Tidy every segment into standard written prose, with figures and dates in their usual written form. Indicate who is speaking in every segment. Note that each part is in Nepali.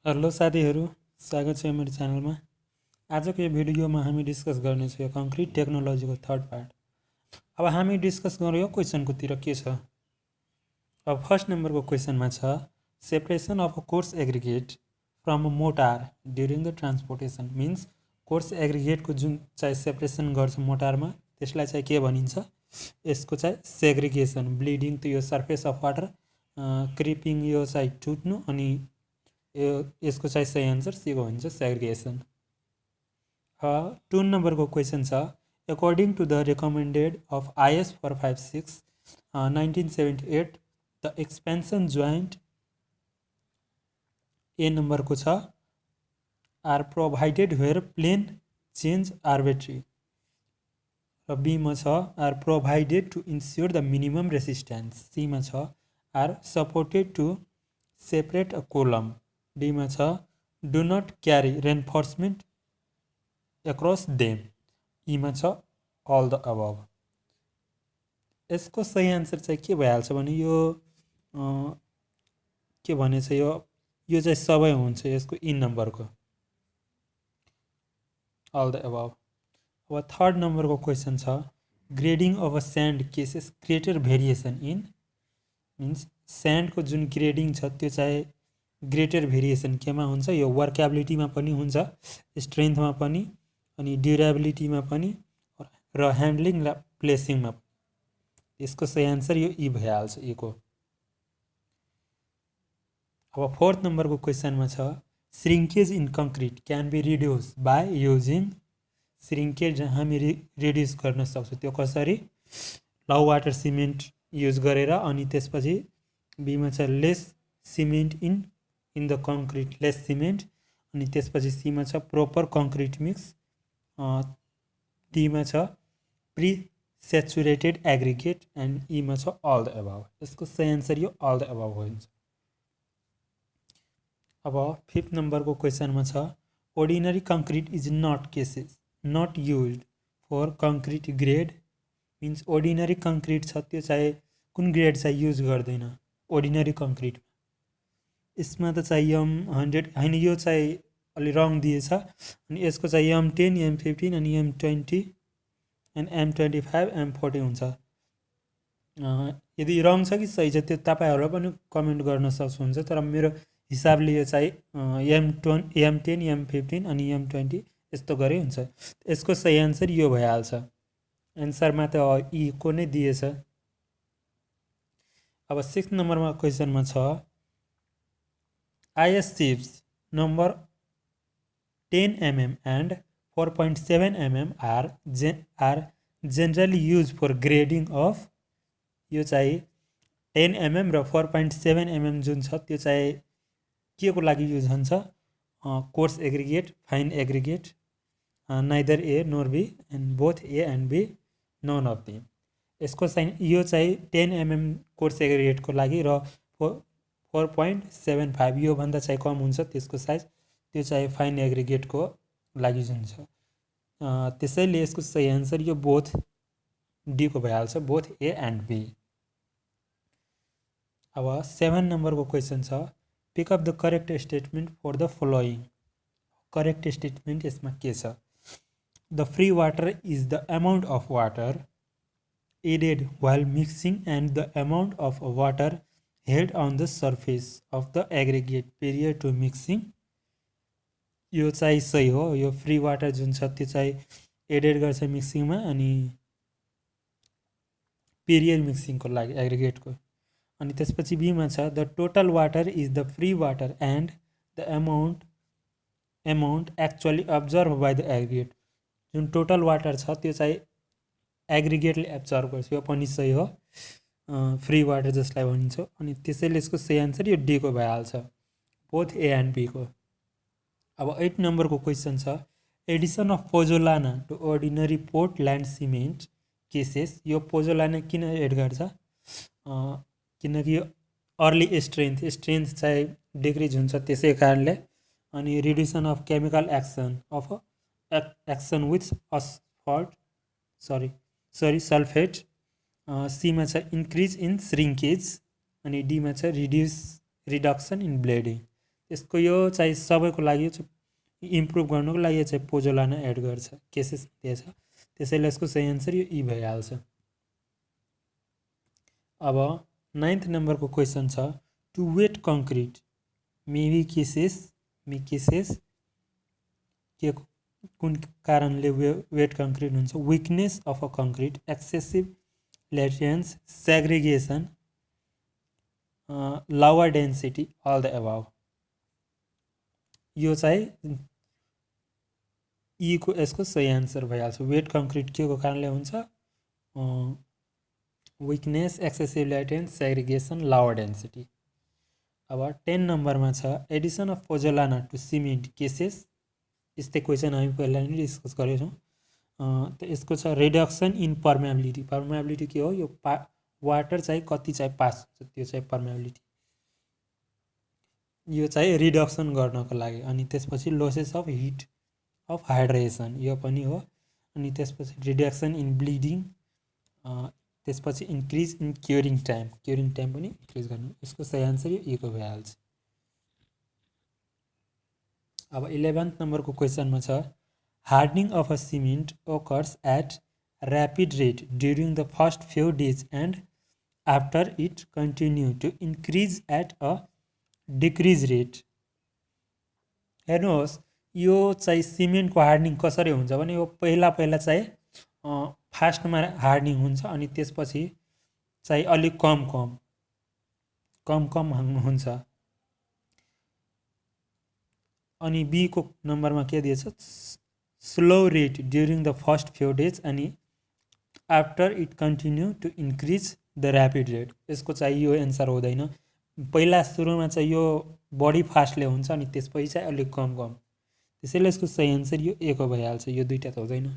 Speaker 1: हेलो साथीहरू, स्वागत छ मेरो च्यानलमा। आजको यो भिडियोमा हामी डिस्कस गर्नेछौँ यो कङ्क्रिट टेक्नोलोजीको थर्ड पार्ट। अब हामी डिस्कस गरौँ यो क्वेसनकोतिर के छ। अब फर्स्ट नम्बरको क्वेसनमा छ separation of a coarse aggregate from mortar during the transportation. Means coarse एग्रिगेटको जुन चाहिँ सेपरेसन गर्छ मोटारमा त्यसलाई चाहिँ के भनिन्छ, यसको चाहिँ सेग्रिगेसन। ब्लिडिङ त्यो यो सर्फेस अफ वाटर, क्रिपिङ यो चाहिँ टुट्नु, अनि यसको चाहिँ सही आन्सर सीको हुन्छ सेग्रिगेसन। 2 नम्बरको क्वेसन छ according to the recommended of IS 456 1978 the expansion joint A नम्बरको छ are provided where plane change arbitrary, र बीमा छ are provided to ensure the minimum resistance, सीमा छ are supported to separate a column, डीमा छ do not carry reinforcement across them, ईमा छ अल द अबभ। यसको सही आन्सर चाहिँ के भइहाल्छ भने यो के भनेछ, यो चाहिँ सबै हुन्छ यसको इन नम्बरको अल द अबभ। अब थर्ड नम्बरको क्वेसन छ grading of a sand causes greater variation in, means स्यान्डको जुन ग्रेडिङ छ त्यो चाहिँ ग्रेटर भेरिएसन केमा हुन्छ, यो वर्केबिलिटीमा पनि हुन्छ, स्ट्रेन्थमा पनि, अनि ड्युरेबिलिटीमा पनि, र ह्यान्डलिङ र प्लेसिङमा। यसको सही आन्सर यो ई भइहाल्छ, ईको। अब फोर्थ नम्बरको क्वेसनमा छ shrinkage in concrete can be reduce by using, shrinkage हामी रिड्युस गर्न सक्छौँ त्यो कसरी, लौ वाटर सिमेन्ट युज गरेर, अनि त्यसपछि बीमा छ lace cement in the concrete, lace cement, अनि त्यसपछि सीमा छ प्रोपर कङ्क्रिट मिक्स, डीमा छ प्री सेचुरेटेड एग्रिगेट, एन्ड ईमा छ अल द अबभ। यसको सही आन्सर यो अल द अबभ हुन्छ। अब फिफ्थ नम्बरको क्वेसनमा छ ordinary concrete is not cases not use for concrete grade, means ordinary concrete छ त्यो चाहिँ कुन ग्रेड चाहिँ युज गर्दैन अर्डिनरी कङ्क्रिट, यसमा त चाहिँ M100 होइन, यो चाहिँ अलि रङ दिएछ, अनि यसको चाहिँ M10 M15 अनि M20 एन्ड M25 M40 हुन्छ। यदि रङ छ कि सही छ त्यो तपाईँहरू पनि कमेन्ट गर्न सक्नुहुन्छ, तर मेरो हिसाबले यो चाहिँ M10 M15 अनि M20 यस्तो गरे हुन्छ। यसको सही आन्सर यो भइहाल्छ, एन्सरमा त ई को नै दिएछ। अब 6 नम्बरमा क्वेसनमा छ IS sheaves number 10 mm and 4.7 mm are generally used for grading of, यो चाहिँ 10 mm र 4.7 mm जुन छ त्यो चाहिँ के को लागि युज हुन्छ, coarse aggregate, fine aggregate, neither A nor B and both A and B none of them. यसको चाहिँ यो चाहिँ 10 mm कोर्स एग्रिगेटको लागि, र 4.75 योभन्दा चाहिँ कम हुन्छ त्यसको साइज, त्यो चाहिँ फाइन एग्रिगेटको लागि जुन छ। त्यसैले यसको सही आन्सर यो बोथ डीको भइहाल्छ, बोथ ए एन्ड बी। अब 7 नम्बरको क्वेसन छ pick up the correct statement for the following. Correct statement यसमा के छ, the free water is the amount of water added while mixing and the amount of water held on the surface of the aggregate prior to mixing, यो चाहिँ सही हो। यो फ्री वाटर जुन छ त्यो चाहिँ एडेड गर्छ मिक्सिङमा, अनि पिरियर मिक्सिङको लागि एग्रिगेटको। अनि त्यसपछि बीमा छ the total water is the free water and the amount actually absorb by the aggregate, जुन टोटल वाटर छ त्यो चाहिँ एग्रिगेटले एब्जर्भ गर्छ, यो पनि सही हो, फ्री वाटर जसलाई भनिन्छ। अनि त्यसैले यसको सही आन्सर यो डीको भइहाल्छ, बोथ ए एन्ड बीको। अब 8 नम्बरको क्वेसन छ addition of pozzolana to ordinary portland cement causes. यो पोजोलाना किन एड गर्छ, किनकि अर्ली स्ट्रेन्थ चाहिँ डिक्रिज हुन्छ त्यसै कारणले, अनि reduction of chemical action with sulphate, सीमा छ इन्क्रिज इन श्रिङ्केज, अनि डीमा छ रिडक्सन इन ब्लिडिङ। यसको यो चाहिँ सबैको लागि इम्प्रुभ गर्नुको लागि चाहिँ पोजोलाना एड गर्छ केसेस दिएछ त्यसैले यसको सही आन्सर यो ई भइहाल्छ। अब 9th नम्बरको क्वेसन छ to wet concrete maybe causes के कुन कारणले वेट कङ्क्रिट हुन्छ weakness of a concrete excessive laitance segregation lower density all the above. यो चाहिँ ई को यसको सही आन्सर भइहाल्छ। वेट कङ्क्रिट के को कारणले हुन्छ weakness excessive laitance segregation lower density. अब 10 नम्बरमा छ addition of pozzolana to cement causes यस्तै क्वेसन हामी पहिला नै डिस्कस गरेछौँ। त यसको छ रिडक्सन इन पर्मेबिलिटी। पर्मेबिलिटी के हो यो वाटर चाहिँ कति चाहिँ पास हुन्छ त्यो चाहिँ पर्मेबिलिटी यो चाहिँ रिडक्सन गर्नको लागि। अनि त्यसपछि losses of heat of hydration यो पनि हो। अनि त्यसपछि रिडक्सन इन ब्लिडिङ त्यसपछि इन्क्रिज इन क्युरिङ टाइम पनि इन्क्रिज गर्नु। यसको सही आन्सर यो ई को भइहाल्छ। अब 11th नम्बरको क्वेसनमा छ hardening of a cement occurs at rapid rate during the first few days and after it continue to increase at a decrease rate. हेर्नुहोस् यो चाहिँ सिमेन्टको हार्डनिङ कसरी हुन्छ भने यो पहिला चाहिँ फास्टमा हार्डनिङ हुन्छ अनि त्यसपछि चाहिँ अलिक कम हुन्छ। अनि बी को नम्बरमा के दिएछ slow rate during the first few days अनि after it continue to increase the rapid rate. यसको चाहिँ यो एन्सर हुँदैन। पहिला सुरुमा चाहिँ यो बढी फास्टले हुन्छ अनि त्यसपछि चाहिँ अलिक कम त्यसैले यसको सही एन्सर यो ए को भइहाल्छ। यो दुईटा त हुँदैन।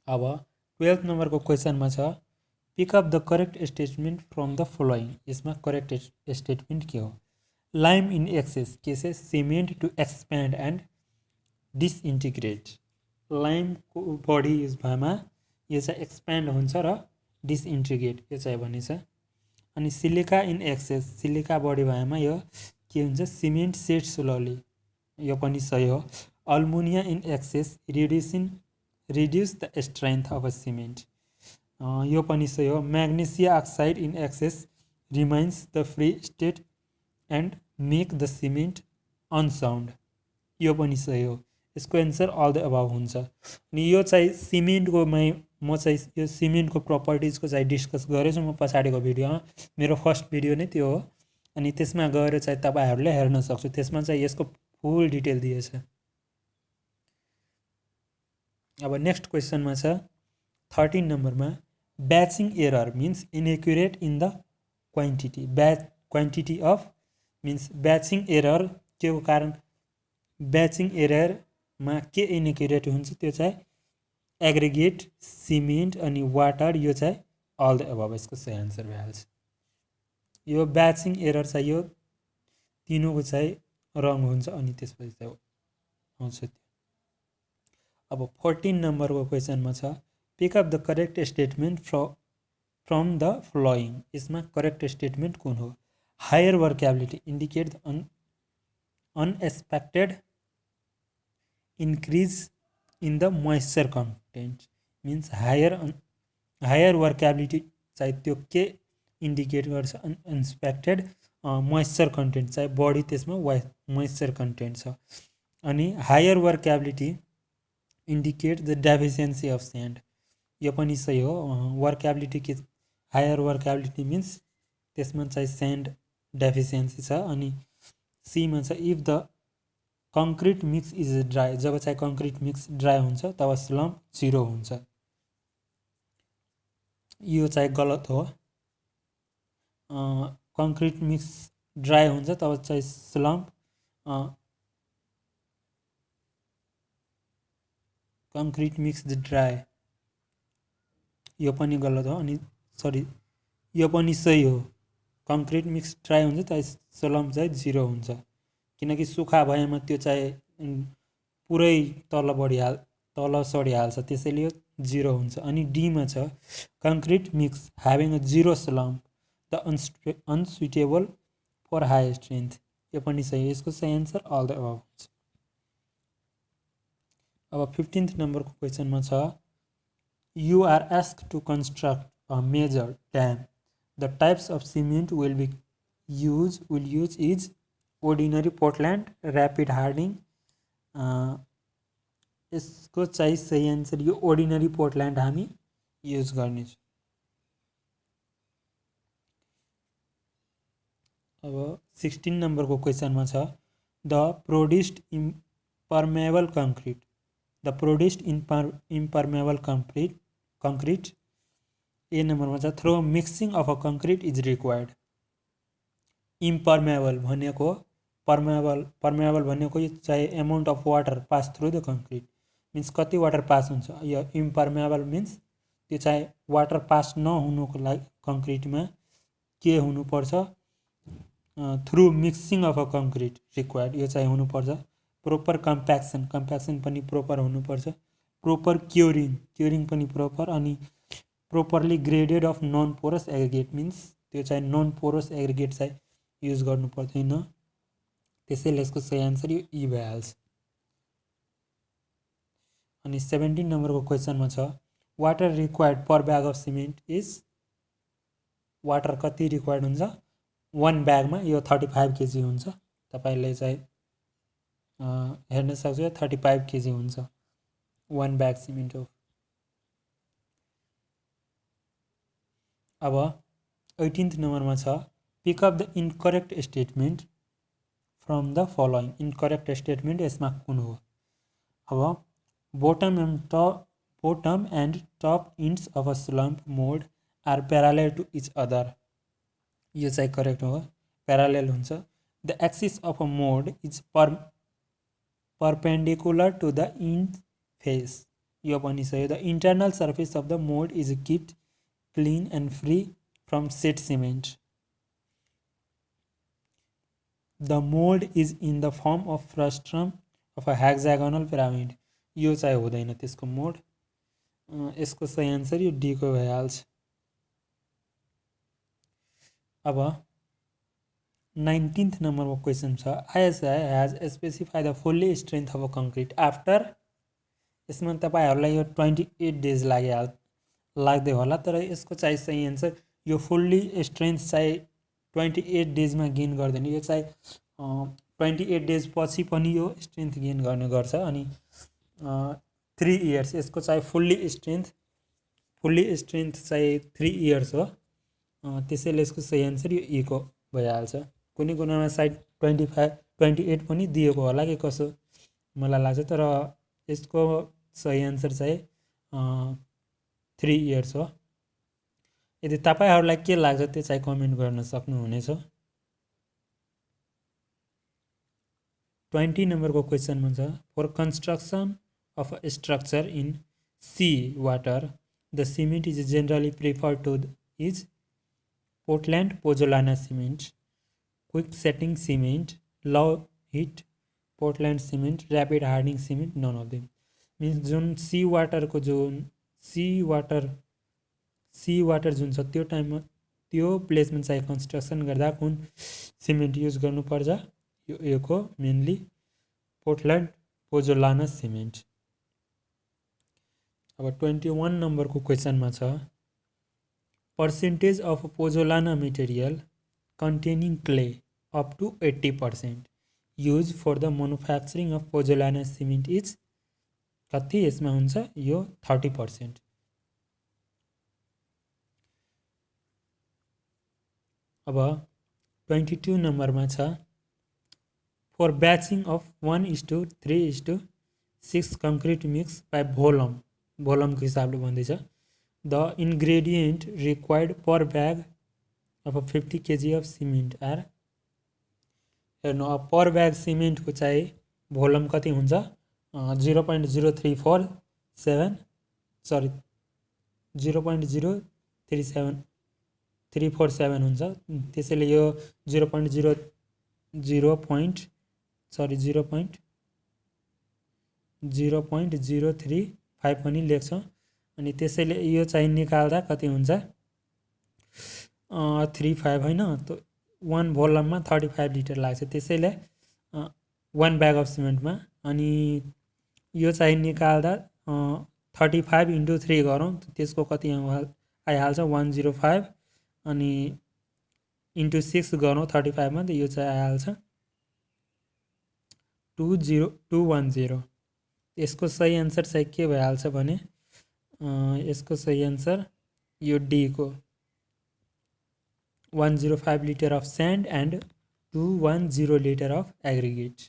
Speaker 1: अब 12th नम्बरको क्वेसनमा छ pick up the correct statement from the following. यसमा करेक्ट स्टेटमेन्ट के हो lime in excess causes cement to expand and disintegrate. लाइमको बढी युज भएमा यो चाहिँ एक्सप्यान्ड हुन्छ र डिसइन्टिग्रेट यो चाहिँ भनिन्छ। अनि सिलिका इन एक्सेस सिलिका बढी भएमा यो के हुन्छ सिमेन्ट सेट स्लोली यो पनि सही हो। Alumina in excess reduce the strength of a cement यो पनि सही हो। Magnesia oxide in excess remains the free state and make the cement unsound यो पनि सही हो। यसको एन्सर अल द अबाव हुन्छ। अनि यो चाहिँ सिमेन्टको म चाहिँ यो सिमेन्टको प्रपर्टिजको चाहिँ डिस्कस गरेछु म पछाडिको भिडियोमा। मेरो फर्स्ट भिडियो नै त्यो हो। अनि त्यसमा गएर चाहिँ तपाईँहरूले हेर्न सक्छु त्यसमा चाहिँ यसको फुल डिटेल दिएछ। अब नेक्स्ट क्वेसनमा छ 13 नम्बरमा batching error means inaccurate in the quantity of means batching error के को कारण ब्याचिङ एररमा के इनएक्युरेट हुन्छ त्यो चाहिँ एग्रिगेट सिमेन्ट अनि वाटर यो चाहिँ अल द अबभ यसको सही आन्सर भइहाल्छ। यो ब्याचिङ एरर चाहिँ यो तीनोको चाहिँ रङ हुन्छ अनि त्यसपछि चाहिँ आउँछ त्यो। अब 14 नम्बरको क्वेसनमा छ pick up the correct statement from the following. यसमा करेक्ट स्टेटमेन्ट कुन हो higher workability indicate the unexpected increase in the moisture content means higher workability चाहिँ त्यो के इन्डिकेट गर्छ अनएक्सपेक्टेड मोइस्चर कन्टेन्ट चाहिँ बढी त्यसमा मोइस्चर कन्टेन्ट छ। अनि higher workability indicate the deficiency of sand यो पनि सही हो। वर्केबिलिटी के हायर वर्केबिलिटी मिन्स त्यसमा चाहिँ स्यान्ड डेफिसियन्सी छ। अनि सीमा छ if the concrete mix is dry जब चाहिँ कङ्क्रिट मिक्स ड्राई हुन्छ तब स्लम्प 0 हुन्छ यो चाहिँ गलत हो। कङ्क्रिट मिक्स ड्राई हुन्छ तब चाहिँ स्लम्प कङ्क्रिट मिक्स ड्राई यो पनि गलत हो। अनि सरी यो पनि सही हो। कङ्क्रिट मिक्स ड्राई हुन्छ त स्लम्प चाहिँ 0 हुन्छ किनकि सुखा भएमा त्यो चाहिँ पुरै तल सडिहाल्छ त्यसैले यो 0 हुन्छ। अनि डीमा छ concrete mix having a 0 slump the unsuitable for high strength, यो पनि सही। यसको सही एन्सर अल द अबभ हुन्छ। अब 15th नम्बरको क्वेसनमा छ you are asked to construct a major dam, the types of cement will use is ordinary portland, rapid hardening. यसको चाहिँ सही एन्सर यो अर्डिनरी पोर्टल्यान्ड हामी युज गर्नेछौँ। अब 16 नम्बरको क्वेसनमा छ the produced impermeable concrete, the produced impermeable concrete. A नम्बरमा छ thorough mixing of a concrete is required. Impermeable भनेको पर्मेबल भनेको यो चाहिँ amount of water pass through the concrete, means कति वाटर पास हुन्छ। यो इम्परमेबल मिन्स त्यो चाहिँ वाटर पास नहुनुको लागि कङ्क्रिटमा के हुनुपर्छ, through mixing of a concrete required, यो चाहिँ हुनुपर्छ। प्रोपर कम्प्याक्सन पनि प्रोपर हुनुपर्छ। प्रोपर क्योरिङ पनि प्रोपर, अनि properly graded of non porous aggregate, means त्यो चाहिँ नन पोरस एग्रिगेट चाहिँ युज गर्नु पर्दैन। त्यसैले यसको सही एन्सर यो ई भइहाल्छ। अनि 17 नम्बरको क्वेसनमा छ water required per bag of cement is, water कति रिक्वायर्ड हुन्छ 1 ब्यागमा, यो 35 केजी हुन्छ। तपाईँले चाहिँ हेर्न सक्छ 35 केजी हुन्छ 1 ब्याग सिमेन्ट हो। अब 18th नम्बरमा छ pick up the incorrect statement from the following. Incorrect statement यसमा कुन हो? अब bottom and top ends of a slump mode are parallel to each other, यो चाहिँ करेक्ट हो, प्यारालेल हुन्छ। The axis of a mould is perpendicular to the end face, यो पनि सही हो। The internal surface of the mould is kept clean and free from set cement. The mould is in the form of frustum of a hexagonal pyramid, यो चाहिँ हुँदैन त्यसको मोड। यसको सही एन्सर यो डी को भइहाल्छ। अब 19th नम्बरको क्वेसन छ ISI has specify the fully strength of a concrete after. यसमा तपाईँहरूलाई यो 28 डेज लाग्दै होला, तर यसको चाहिँ सही एन्सर यो फुल्ली स्ट्रेन्थ चाहिँ 28 डेजमा गेन गर्दैन, यो चाहिँ 28 डेज पछि पनि यो स्ट्रेन्थ गेन गर्ने गर्छ। अनि 3 इयर्स, यसको चाहिँ फुल्ली स्ट्रेन्थ चाहिँ 3 इयर्स हो। त्यसैले यसको सही एन्सर यो ई को भइहाल्छ। कुनै कुरामा सायद 28 पनि दिएको होला कि कसो मलाई लाग्छ, तर यसको सही एन्सर चाहिँ 3 इयर्स हो। यदि तपाईँहरूलाई के लाग्छ त्यो चाहिँ कमेन्ट गर्न सक्नुहुनेछ। 20 नम्बरको क्वेसनमा छ for construction of a structure in sea water the cement is generally prefer to is portland pozzolana cement, quick setting cement, low heat portland cement, rapid hardening cement, none of them. Means जुन सी वाटरको जुन सी वाटर जुन छ त्यो टाइममा त्यो प्लेसमा चाहिँ कन्स्ट्रक्सन गर्दा कुन सिमेन्ट युज गर्नुपर्छ? यो को मेनली पोर्टल्यान्ड पोजोलाना सिमेन्ट। अब 21 नम्बरको क्वेसनमा छ percentage of pozzolana material containing clay up to 80% use for the manufacturing of pozzolana cement is कति? यसमा हुन्छ यो 30%। अब 22 नम्बरमा छ for batching of 1:3:6 concrete mix by भोलमको हिसाबले भन्दैछ the ingredient required per bag of 50 kg of cement are. हेर्नु अब पर ब्याग सिमेन्टको चाहिँ भोलम कति हुन्छ? 0.0347 सरी 0.0347 हुन्छ। त्यसैले यो 0.035 पनि लेख्छ। अनि त्यसैले यो चाहिँ निकाल्दा कति हुन्छ? 35 होइन, 1 भोल्युममा 35 लिटर लाग्छ, त्यसैले 1 ब्याग अफ सिमेन्टमा। अनि यो चाहिँ निकाल्दा 35 × 3 गरौँ, त्यसको कति आइहाल्छ 105, अनि × 6 गरौँ 35 मा, त यो चाहिँ आइहाल्छ 210। यसको सही एन्सर चाहिँ के भइहाल्छ भने यसको सही एन्सर यो डी को 105 litre of sand and 210 litre of aggregate.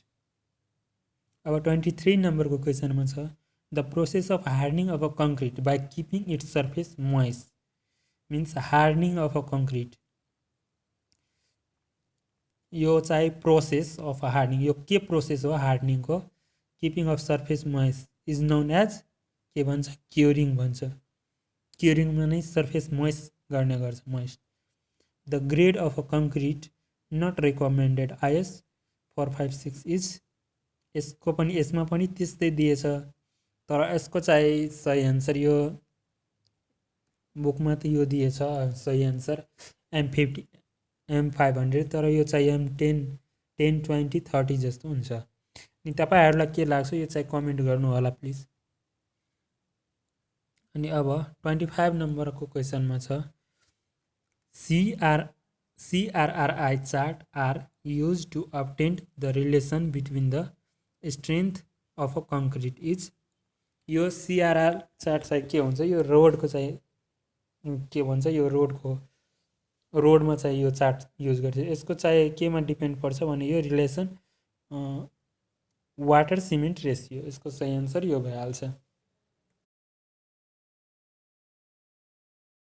Speaker 1: अब 23 नम्बरको क्वेसनमा छ the process of hardening of a concrete by keeping its surface moist, means hardening of a concrete. यो चाहिँ प्रोसेस अफ हार्डनिङ, यो के प्रोसेस हो हार्डनिङको, keeping of surface moist is known as के भन्छ, क्युरिङ भन्छ। क्युरिङमा नै सर्फेस मोइस्ट गर्ने गर्छ, moist. The grade of a concrete not recommended IS 456 is, यसमा पनि त्यस्तै दिएछ, तर यसको चाहिँ सही एन्सर यो बुकमा त यो दिएछ सही एन्सर M50 M500, तर यो चाहिँ M10 10 20 30 जस्तो हुन्छ। अनि तपाईँहरूलाई के लाग्छ यो चाहिँ कमेन्ट गर्नु होला प्लिज। अनि अब 25 नम्बरको क्वेसनमा छ CRRI chart are use to obtain the relation between the strength of a concrete is. यो CRR चार्ट चाहिँ के हुन्छ, यो रोडको चाहिँ के भन्छ, यो रोडमा चाहिँ यो चार्ट युज गर्छ। यसको चाहिँ केमा डिपेन्ड पर्छ भने यो रिलेसन वाटर सिमेन्ट रेसियो, यसको सही एन्सर यो भइहाल्छ।